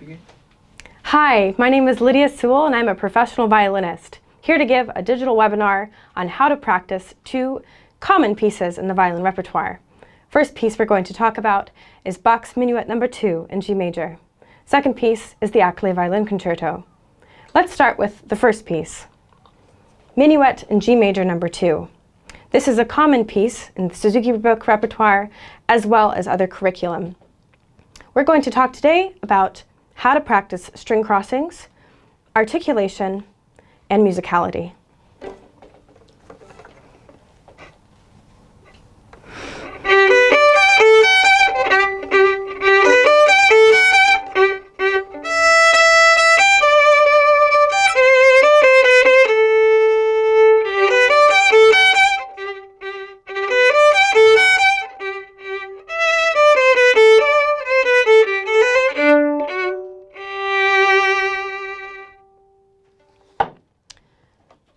Begin. Hi, my name is Lydia Sewell and I'm a professional violinist, here to give a digital webinar on how to practice two common pieces in the violin repertoire. First piece we're going to talk about is Bach's Minuet No. 2 in G major. Second piece is the Accolay Violin Concerto. Let's start with the first piece, Minuet in G major No. 2. This is a common piece in the Suzuki book repertoire as well as other curriculum. We're going to talk today about how to practice string crossings, articulation, and musicality.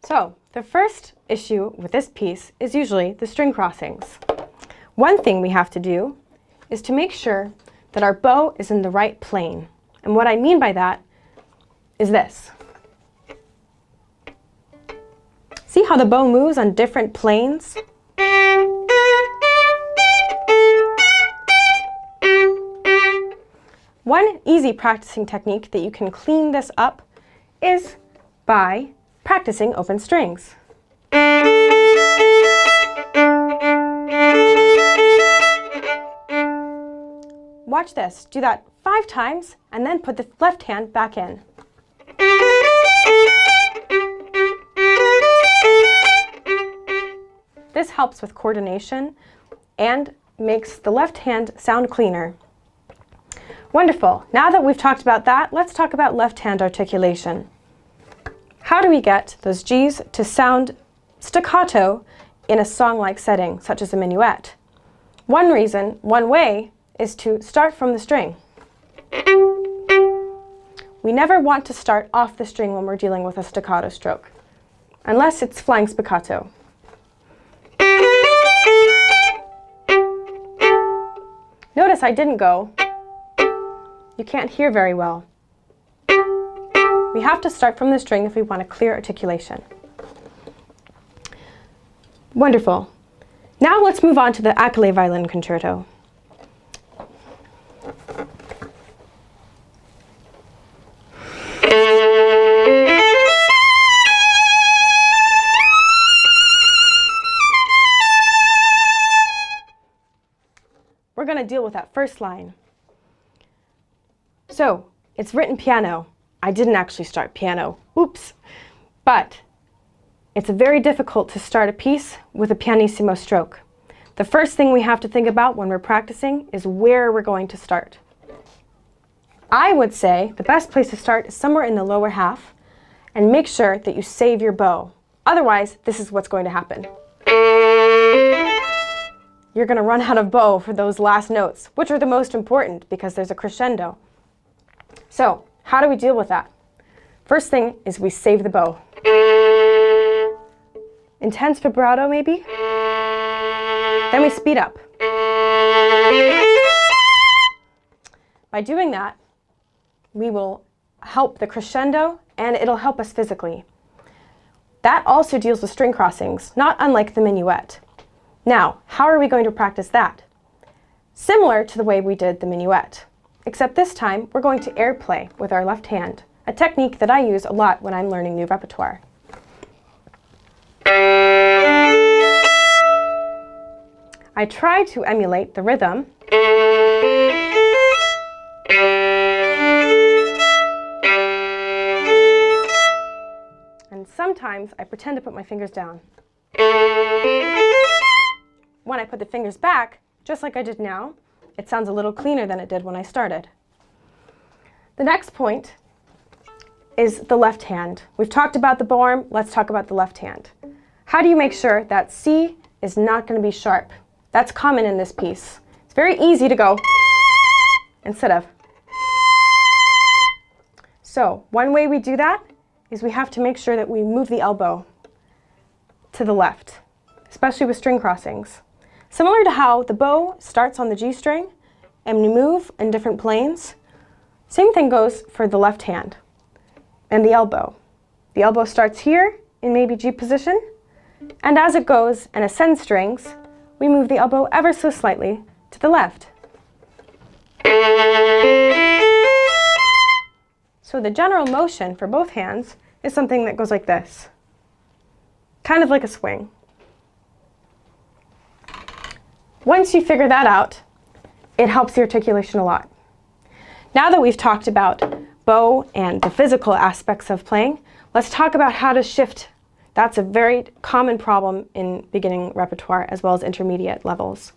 So, the first issue with this piece is usually the string crossings. One thing we have to do is to make sure that our bow is in the right plane. And what I mean by that is this. See how the bow moves on different planes? One easy practicing technique that you can clean this up is by practicing open strings. Watch this. Do that 5 times and then put the left hand back in. This helps with coordination and makes the left hand sound cleaner. Wonderful. Now that we've talked about that, let's talk about left hand articulation. How do we get those G's to sound staccato in a song-like setting, such as a minuet? One way, is to start from the string. We never want to start off the string when we're dealing with a staccato stroke, unless it's flying spiccato. Notice I didn't go. You can't hear very well. We have to start from the string if we want a clear articulation. Wonderful. Now let's move on to the Accolay Violin Concerto. We're going to deal with that first line. So, it's written piano. I didn't actually start piano. Oops. But it's very difficult to start a piece with a pianissimo stroke. The first thing we have to think about when we're practicing is where we're going to start. I would say the best place to start is somewhere in the lower half, and make sure that you save your bow. Otherwise, this is what's going to happen. You're going to run out of bow for those last notes, which are the most important because there's a crescendo. So, how do we deal with that? First thing is we save the bow. Intense vibrato maybe? Then we speed up. By doing that, we will help the crescendo and it'll help us physically. That also deals with string crossings, not unlike the minuet. Now, how are we going to practice that? Similar to the way we did the minuet. Except this time, we're going to airplay with our left hand, a technique that I use a lot when I'm learning new repertoire. I try to emulate the rhythm, and sometimes I pretend to put my fingers down. When I put the fingers back, just like I did now, it sounds a little cleaner than it did when I started. The next point is the left hand. We've talked about the bow arm, let's talk about the left hand. How do you make sure that C is not going to be sharp? That's common in this piece. It's very easy to go instead of. So, one way we do that is we have to make sure that we move the elbow to the left, especially with string crossings. Similar to how the bow starts on the G string and we move in different planes, Same thing goes for the left hand and the elbow. The elbow starts here in maybe G position, and as it goes and ascends strings, we move the elbow ever so slightly to the left. So the general motion for both hands is something that goes like this, kind of like a swing. Once you figure that out, it helps the articulation a lot. Now that we've talked about bow and the physical aspects of playing, let's talk about how to shift. That's a very common problem in beginning repertoire as well as intermediate levels.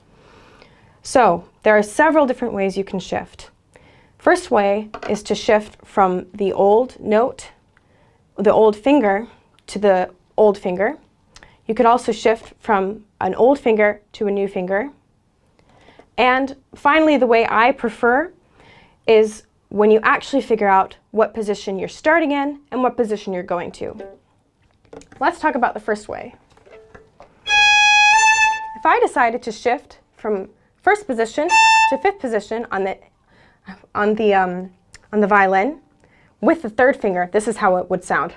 So there are several different ways you can shift. First way is to shift from the old note, the old finger, to the old finger. You could also shift from an old finger to a new finger. And finally, the way I prefer is when you actually figure out what position you're starting in and what position you're going to. Let's talk about the first way. If I decided to shift from first position to fifth position on the violin with the third finger, this is how it would sound.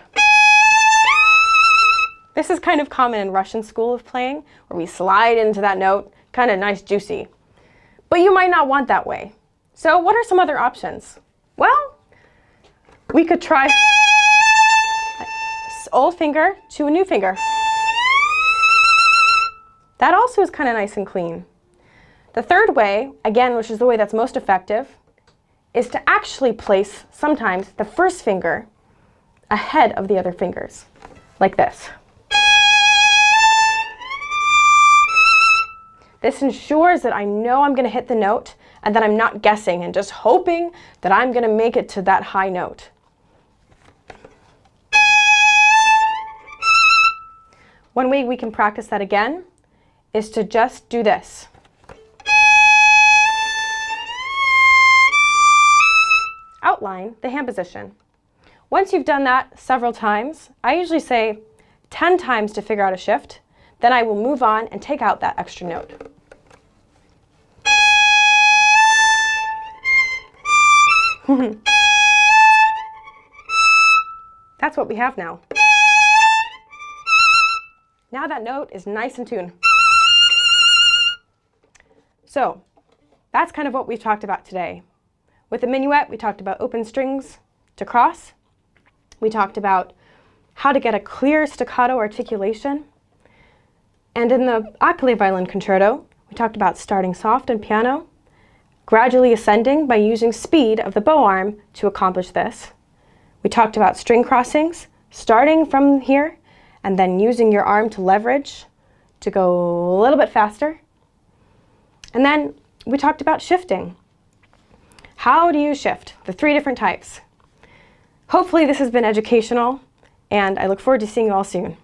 This is kind of common in Russian school of playing, where we slide into that note, kind of nice, juicy. But you might not want that way. So what are some other options? Well, we could try old finger to a new finger. That also is kind of nice and clean. The third way, again, which is the way that's most effective, is to actually place sometimes the first finger ahead of the other fingers, like this. This ensures that I know I'm going to hit the note and that I'm not guessing and just hoping that I'm going to make it to that high note. One way we can practice that again is to just do this. Outline the hand position. Once you've done that several times, I usually say 10 times to figure out a shift, then I will move on and take out that extra note. That's what we have now. Now that note is nice and tuned. So that's kind of what we've talked about today. With the minuet, we talked about open strings to cross. We talked about how to get a clear staccato articulation. And in the Accolay violin concerto, we talked about starting soft and piano, gradually ascending by using speed of the bow arm to accomplish this. We talked about string crossings, starting from here and then using your arm to leverage to go a little bit faster. And then we talked about shifting. How do you shift? The 3 different types. Hopefully this has been educational, and I look forward to seeing you all soon.